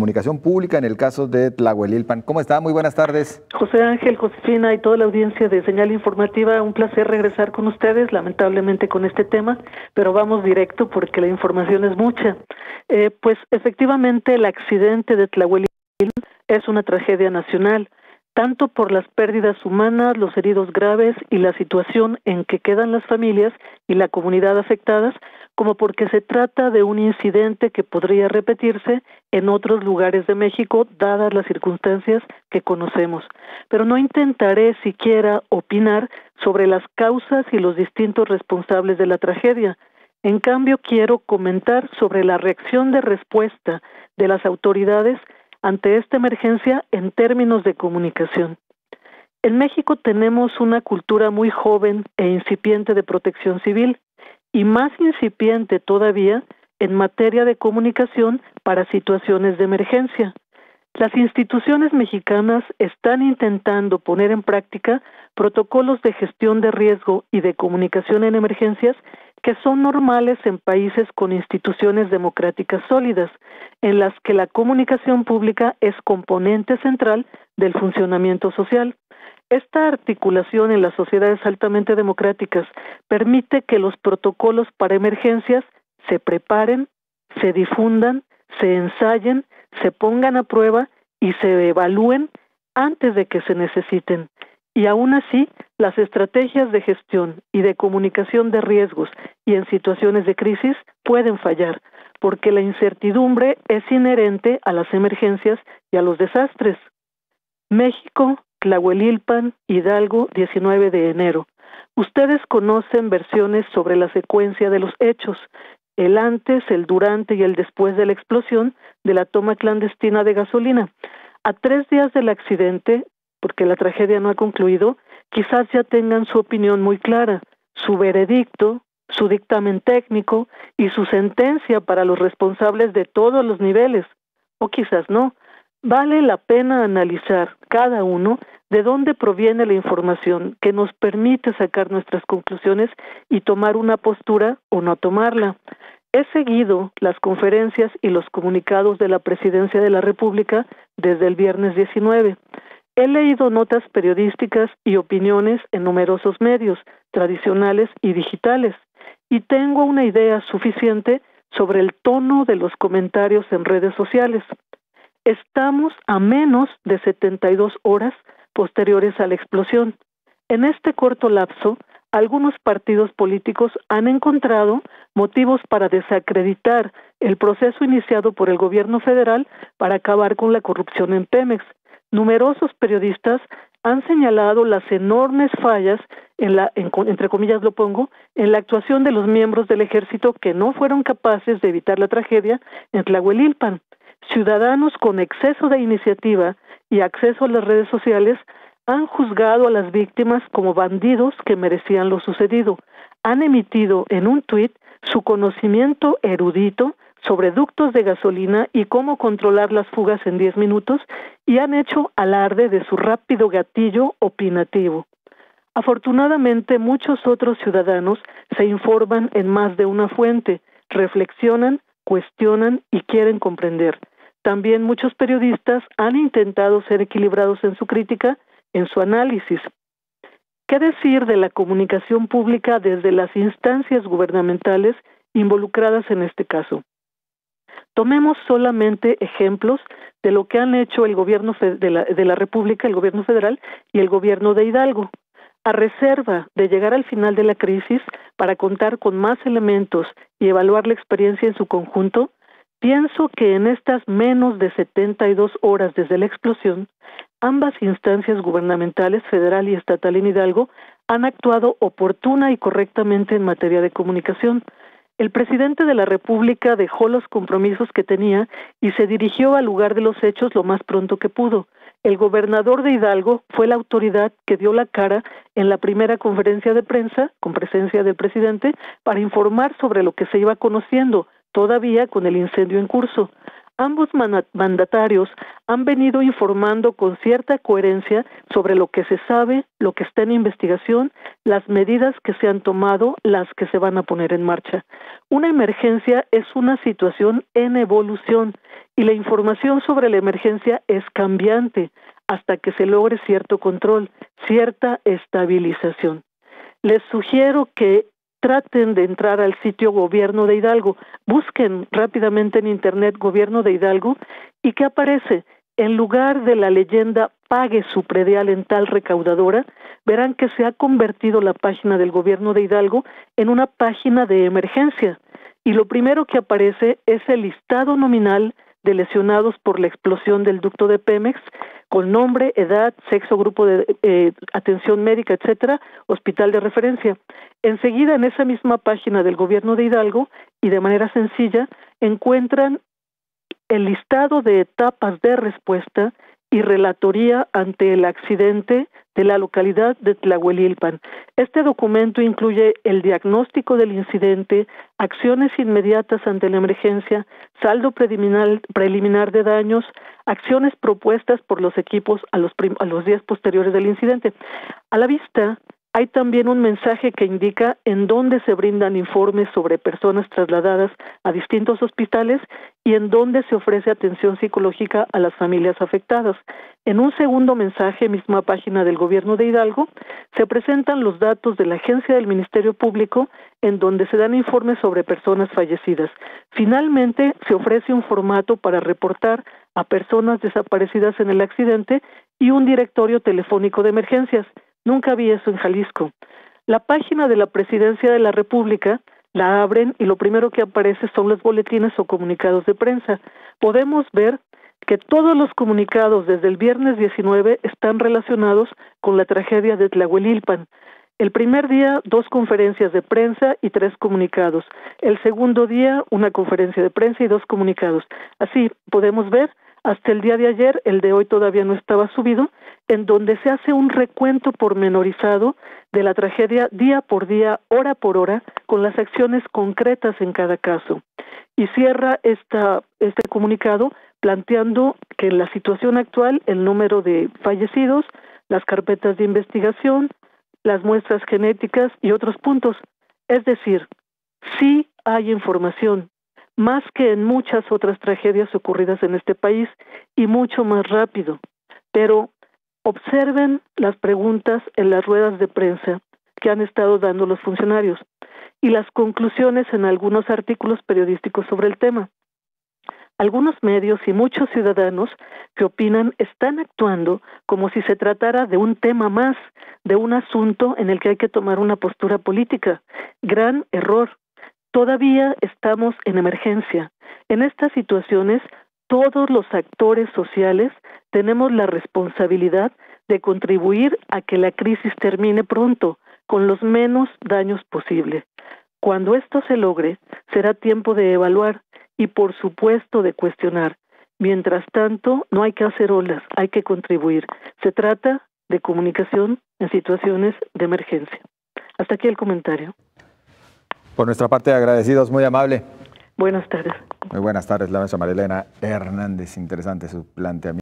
comunicación pública en el caso de Tlahuelilpan. ¿Cómo está? Muy buenas tardes. José Ángel, Josefina y toda la audiencia de Señal Informativa, un placer regresar con ustedes, lamentablemente con este tema, pero vamos directo porque la información es mucha. Pues efectivamente el accidente de Tlahuelilpan es una tragedia nacional, tanto por las pérdidas humanas, los heridos graves y la situación en que quedan las familias y la comunidad afectadas, como porque se trata de un incidente que podría repetirse en otros lugares de México, dadas las circunstancias que conocemos. Pero no intentaré siquiera opinar sobre las causas y los distintos responsables de la tragedia. En cambio, quiero comentar sobre la reacción de respuesta de las autoridades ante esta emergencia en términos de comunicación. En México tenemos una cultura muy joven e incipiente de protección civil y más incipiente todavía en materia de comunicación para situaciones de emergencia. Las instituciones mexicanas están intentando poner en práctica protocolos de gestión de riesgo y de comunicación en emergencias que son normales en países con instituciones democráticas sólidas, en las que la comunicación pública es componente central del funcionamiento social. Esta articulación en las sociedades altamente democráticas permite que los protocolos para emergencias se preparen, se difundan, se ensayen, se pongan a prueba y se evalúen antes de que se necesiten. Y aún así, las estrategias de gestión y de comunicación de riesgos y en situaciones de crisis pueden fallar, porque la incertidumbre es inherente a las emergencias y a los desastres. México, Tlahuelilpan, Hidalgo, 19 de enero. Ustedes conocen versiones sobre la secuencia de los hechos, el antes, el durante y el después de la explosión de la toma clandestina de gasolina. A 3 días del accidente, porque la tragedia no ha concluido, quizás ya tengan su opinión muy clara, su veredicto, su dictamen técnico y su sentencia para los responsables de todos los niveles, o quizás no. Vale la pena analizar cada uno de dónde proviene la información que nos permite sacar nuestras conclusiones y tomar una postura o no tomarla. He seguido las conferencias y los comunicados de la Presidencia de la República desde el viernes 19. He leído notas periodísticas y opiniones en numerosos medios, tradicionales y digitales, y tengo una idea suficiente sobre el tono de los comentarios en redes sociales. Estamos a menos de 72 horas posteriores a la explosión. En este corto lapso, algunos partidos políticos han encontrado motivos para desacreditar el proceso iniciado por el gobierno federal para acabar con la corrupción en Pemex. Numerosos periodistas han señalado las enormes fallas, entre comillas lo pongo, en la actuación de los miembros del ejército que no fueron capaces de evitar la tragedia en Tlahuelilpan. Ciudadanos con exceso de iniciativa y acceso a las redes sociales han juzgado a las víctimas como bandidos que merecían lo sucedido. Han emitido en un tuit su conocimiento erudito sobre ductos de gasolina y cómo controlar las fugas en 10 minutos y han hecho alarde de su rápido gatillo opinativo. Afortunadamente, muchos otros ciudadanos se informan en más de una fuente, reflexionan, cuestionan y quieren comprender. También muchos periodistas han intentado ser equilibrados en su crítica, en su análisis. ¿Qué decir de la comunicación pública desde las instancias gubernamentales involucradas en este caso? Tomemos solamente ejemplos de lo que han hecho el gobierno de la República, el gobierno federal y el gobierno de Hidalgo. A reserva de llegar al final de la crisis para contar con más elementos y evaluar la experiencia en su conjunto, pienso que en estas menos de 72 horas desde la explosión, ambas instancias gubernamentales, federal y estatal en Hidalgo, han actuado oportuna y correctamente en materia de comunicación. El presidente de la República dejó los compromisos que tenía y se dirigió al lugar de los hechos lo más pronto que pudo. El gobernador de Hidalgo fue la autoridad que dio la cara en la primera conferencia de prensa, con presencia del presidente, para informar sobre lo que se iba conociendo, todavía con el incendio en curso. Ambos mandatarios han venido informando con cierta coherencia sobre lo que se sabe, lo que está en investigación, las medidas que se han tomado, las que se van a poner en marcha. Una emergencia es una situación en evolución y la información sobre la emergencia es cambiante hasta que se logre cierto control, cierta estabilización. Les sugiero que traten de entrar al sitio Gobierno de Hidalgo, busquen rápidamente en internet Gobierno de Hidalgo y ¿qué aparece? En lugar de la leyenda pague su predial en tal recaudadora, verán que se ha convertido la página del Gobierno de Hidalgo en una página de emergencia y lo primero que aparece es el listado nominal de lesionados por la explosión del ducto de Pemex, con nombre, edad, sexo, grupo de atención médica, etcétera, hospital de referencia. Enseguida, en esa misma página del Gobierno de Hidalgo, y de manera sencilla, encuentran el listado de etapas de respuesta y relatoría ante el accidente de la localidad de Tlahuelilpan. Este documento incluye el diagnóstico del incidente, acciones inmediatas ante la emergencia, saldo preliminar de daños, acciones propuestas por los equipos a los días posteriores del incidente. A la vista, hay también un mensaje que indica en dónde se brindan informes sobre personas trasladadas a distintos hospitales y en dónde se ofrece atención psicológica a las familias afectadas. En un segundo mensaje, misma página del Gobierno de Hidalgo, se presentan los datos de la agencia del Ministerio Público en donde se dan informes sobre personas fallecidas. Finalmente, se ofrece un formato para reportar a personas desaparecidas en el accidente y un directorio telefónico de emergencias. Nunca vi eso en Jalisco. La página de la Presidencia de la República la abren y lo primero que aparece son los boletines o comunicados de prensa. Podemos ver que todos los comunicados desde el viernes 19 están relacionados con la tragedia de Tlahuelilpan. El primer día, 2 conferencias de prensa y 3 comunicados. El segundo día, una conferencia de prensa y 2 comunicados. Así podemos ver, hasta el día de ayer, el de hoy todavía no estaba subido, en donde se hace un recuento pormenorizado de la tragedia día por día, hora por hora, con las acciones concretas en cada caso. Y cierra este comunicado planteando que en la situación actual el número de fallecidos, las carpetas de investigación, las muestras genéticas y otros puntos. Es decir, sí hay información, más que en muchas otras tragedias ocurridas en este país y mucho más rápido. Pero observen las preguntas en las ruedas de prensa que han estado dando los funcionarios y las conclusiones en algunos artículos periodísticos sobre el tema. Algunos medios y muchos ciudadanos que opinan están actuando como si se tratara de un tema más, de un asunto en el que hay que tomar una postura política. Gran error. Todavía estamos en emergencia. En estas situaciones, todos los actores sociales tenemos la responsabilidad de contribuir a que la crisis termine pronto, con los menos daños posible. Cuando esto se logre, será tiempo de evaluar y, por supuesto, de cuestionar. Mientras tanto, no hay que hacer olas, hay que contribuir. Se trata de comunicación en situaciones de emergencia. Hasta aquí el comentario. Por nuestra parte, agradecidos, muy amable. Buenas tardes. Muy buenas tardes, la maestra María Elena Hernández. Interesante su planteamiento.